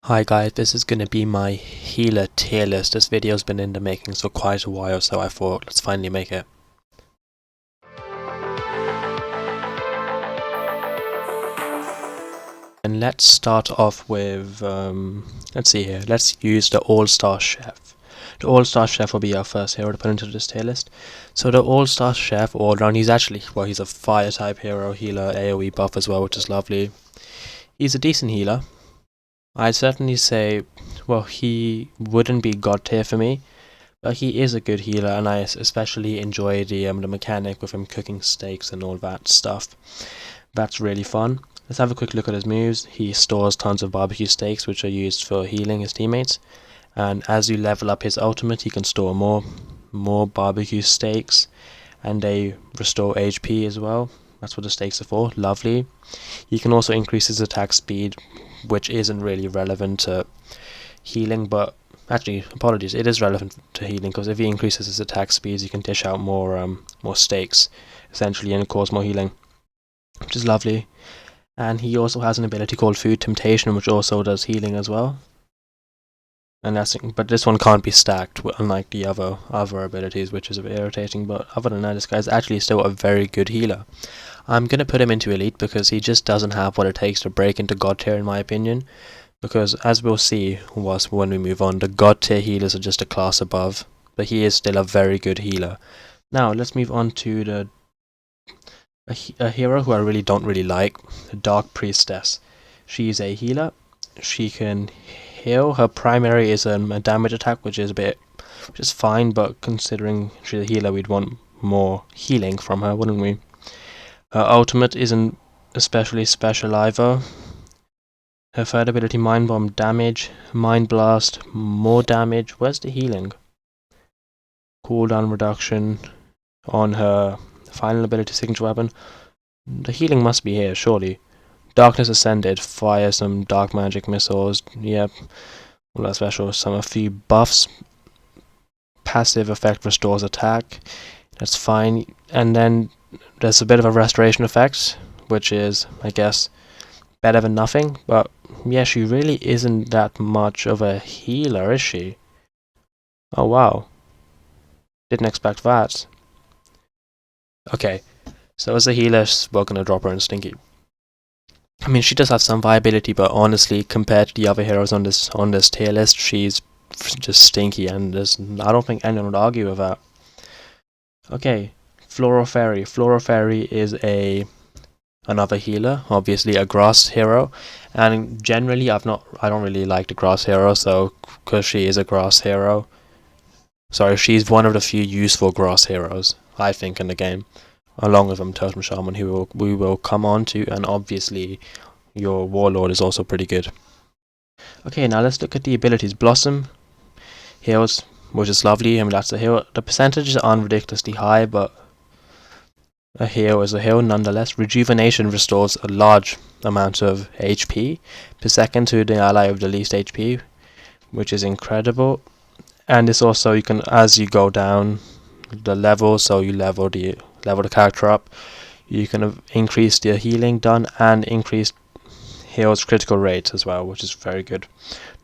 Hi guys, this is going to be my healer tier list. This video's been in the making for quite a while, so I thought let's finally make it. And let's start off with, let's see here, let's use the All-Star Chef. The All-Star Chef will be our first hero to put into this tier list. So the All-Star Chef, all round, he's actually, well, he's a fire type hero, healer, AoE buff as well, which is lovely. He's a decent healer. I'd certainly say, well, he wouldn't be god tier for me, but he is a good healer, and I especially enjoy the mechanic with him cooking steaks and all that stuff. That's really fun. Let's have a quick look at his moves. He stores tons of barbecue steaks, which are used for healing his teammates. And as you level up his ultimate, he can store more barbecue steaks, and they restore HP as well. That's what the steaks are for. Lovely. He can also increase his attack speed, which isn't really relevant to healing, but actually, apologies, it is relevant to healing, because if he increases his attack speeds, he can dish out more stakes, essentially, and cause more healing, which is lovely. And he also has an ability called Food Temptation, which also does healing as well. And but this one can't be stacked, unlike the other abilities, which is a bit irritating. But other than that, this guy's actually still a very good healer. I'm gonna put him into elite because he just doesn't have what it takes to break into god tier, in my opinion. Because as we'll see when we move on, the god tier healers are just a class above, but he is still a very good healer. Now let's move on to a hero who I really don't like, the Dark Priestess. She's a healer. She can heal. Her primary is a damage attack, which is fine, but considering she's a healer, we'd want more healing from her, wouldn't we? Her ultimate isn't especially special either. Her third ability, Mind Bomb, damage, Mind Blast, more damage. Where's the healing? Cooldown reduction on her final ability, Signature Weapon. The healing must be here, surely. Darkness Ascended, fire some dark magic missiles. Yep, all that special. A few buffs. Passive effect restores attack. That's fine. And then there's a bit of a restoration effect, which is, I guess, better than nothing. But yeah, she really isn't that much of a healer, is she? Oh wow. Didn't expect that. Okay, so as a healer, we're gonna drop her in Stinky. I mean, she does have some viability, but honestly, compared to the other heroes on this tier list, she's just stinky, and I don't think anyone would argue with that. Okay, Floral Fairy. Floral Fairy is another healer, obviously a grass hero, and generally I don't really like the grass hero, so because she is a grass hero, sorry, she's one of the few useful grass heroes I think in the game, along with Totem Shaman, who we will come on to, and obviously your Warlord is also pretty good. Okay, now let's look at the abilities. Blossom heals, which is lovely. I mean, that's a heal. The percentages aren't ridiculously high, but a heal is a heal nonetheless. Rejuvenation restores a large amount of HP per second to the ally of the least HP, which is incredible. And this also, you can, as you go down the level, so you level the character up, you can increase the healing done and increase heals critical rate as well, which is very good.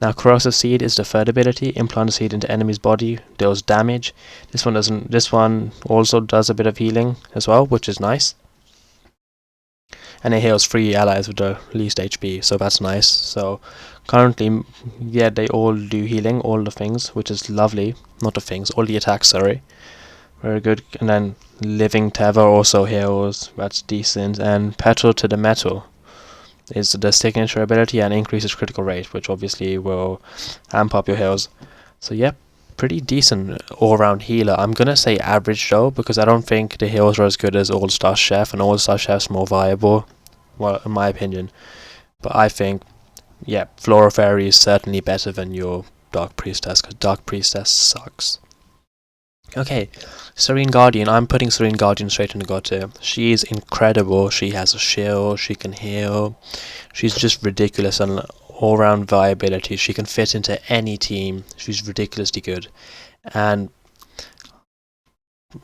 Now, Corrosive Seed is the third ability. Implant a seed into enemy's body, deals damage. This one doesn't. This one also does a bit of healing as well, which is nice. And it heals 3 allies with the least HP, so that's nice. So currently, yeah, they all do healing, all the things, which is lovely. Not the things, all the attacks, sorry. Very good. And then Living Tether also heals, that's decent. And Petal to the Metal is the signature ability and increases critical rate, which obviously will amp up your heals. So yeah, pretty decent all-round healer. I'm gonna say average though, because I don't think the heals are as good as All-Star Chef, and All-Star Chef's more viable, well, in my opinion. But I think, yeah, Floral Fairy is certainly better than your Dark Priestess, because Dark Priestess sucks. Okay, Serene Guardian. I'm putting Serene Guardian straight into God tier. She is incredible. She has a shield. She can heal. She's just ridiculous and all-round viability. She can fit into any team. She's ridiculously good. And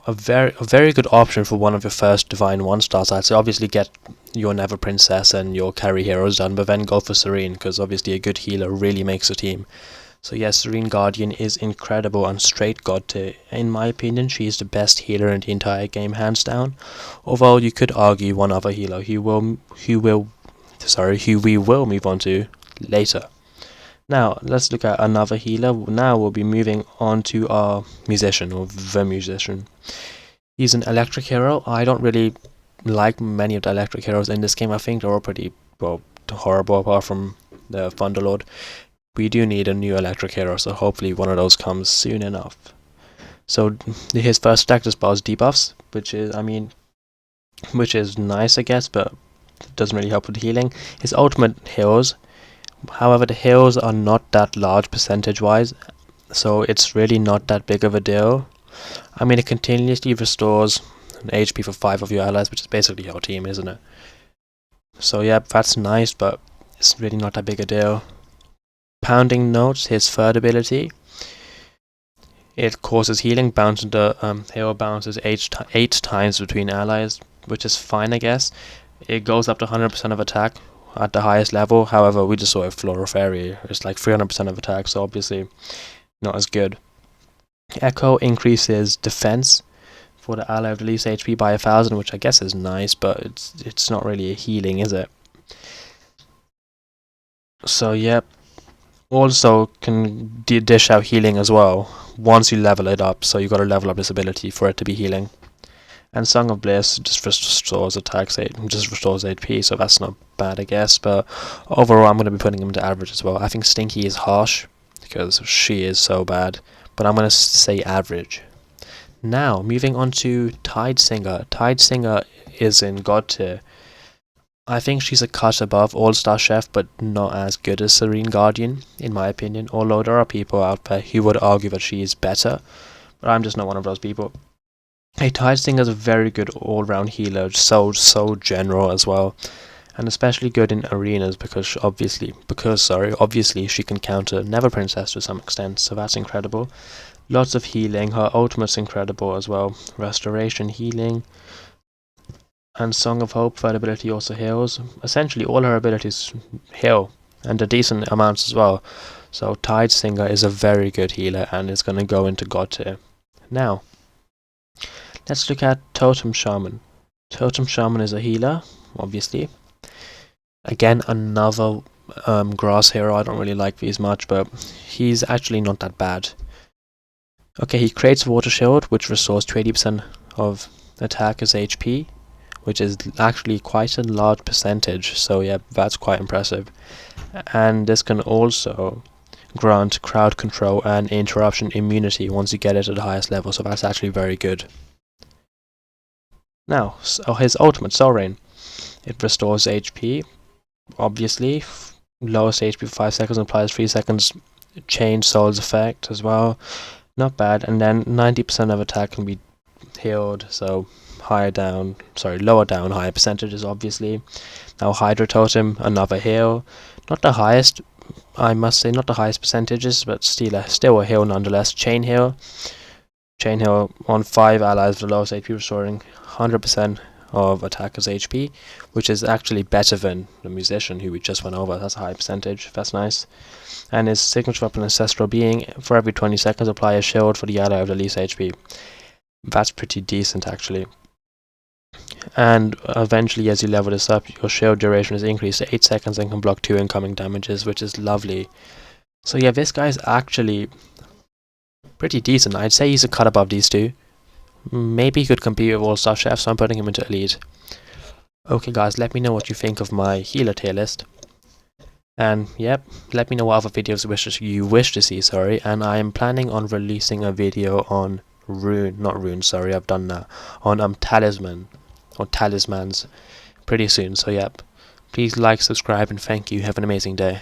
a very good option for one of your first Divine 1-star sites. So obviously get your Never Priestess and your carry heroes done, but then go for Serene, because obviously a good healer really makes a team. So yes, Serene Guardian is incredible and straight god tier. In my opinion, she is the best healer in the entire game, hands down. Although you could argue one other healer who we will move on to later. Now, let's look at another healer. Now we'll be moving on to our musician, or the musician. He's an electric hero. I don't really like many of the electric heroes in this game. I think they're all pretty, well, horrible apart from the Thunderlord. We do need a new electric hero, so hopefully one of those comes soon enough. So his first stack dispels debuffs, which is nice, I guess, but doesn't really help with healing. His ultimate heals. However, the heals are not that large percentage-wise, so it's really not that big of a deal. I mean, it continuously restores an HP for 5 of your allies, which is basically your team, isn't it? So yeah, that's nice, but it's really not that big a deal. Pounding Notes, his third ability. It causes healing, the hero bounces 8 times between allies, which is fine, I guess. It goes up to 100% of attack at the highest level. However, we just saw a Floral Fairy. It's like 300% of attack, so obviously not as good. Echo increases defense for the ally of the least HP by 1000, which I guess is nice, but it's not really a healing, is it? So yep. Also can dish out healing as well once you level it up, so you got to level up this ability for it to be healing. And Song of Bliss just restores attacks, just restores HP, so that's not bad, I guess. But overall, I'm going to be putting him into average as well. I think Stinky is harsh because she is so bad, but I'm going to say average. Now, moving on to Tide Singer. Tide Singer is in God tier. I think she's a cut above All-Star Chef, but not as good as Serene Guardian, in my opinion. Although there are people out there who would argue that she is better, but I'm just not one of those people. A Tide Singer is a very good all-round healer, so general as well, and especially good in arenas because obviously she can counter Never Priestess to some extent, so that's incredible. Lots of healing. Her ultimate's incredible as well. Restoration, healing. And Song of Hope, third ability, also heals. Essentially, all her abilities heal, and a decent amounts as well. So Tide Singer is a very good healer, and is going to go into God tier. Now, let's look at Totem Shaman. Totem Shaman is a healer, obviously. Again, another grass hero. I don't really like these much, but he's actually not that bad. Okay, he creates Water Shield, which restores 20% of attacker's HP, which is actually quite a large percentage, so yeah, that's quite impressive. And this can also grant crowd control and interruption immunity once you get it at the highest level, so that's actually very good. Now, his ultimate, Soul Rain. It restores HP, obviously. Lowest HP for 5 seconds, applies 3 seconds change Soul's effect as well. Not bad, and then 90% of attack can be healed, so lower down, higher percentages, obviously. Now Hydra Totem, another heal. Not the highest, I must say, not the highest percentages, but still a heal nonetheless. Chain Heal on 5 allies with the lowest HP, restoring 100% of attacker's HP, which is actually better than the Musician who we just went over. That's a high percentage, that's nice. And his signature weapon, Ancestral Being, for every 20 seconds apply a shield for the ally of the least HP. That's pretty decent, actually. And eventually, as you level this up, your shield duration is increased to 8 seconds and can block 2 incoming damages, which is lovely. So yeah, this guy's actually pretty decent. I'd say he's a cut above these two. Maybe he could compete with All-Star Chef, so I'm putting him into Elite. Okay guys, let me know what you think of my healer tier list. And yep, let me know what other videos you wish to see, and I am planning on releasing a video on I've done that, on Talisman, or Talismans, pretty soon, so yep. Please like, subscribe, and thank you. Have an amazing day.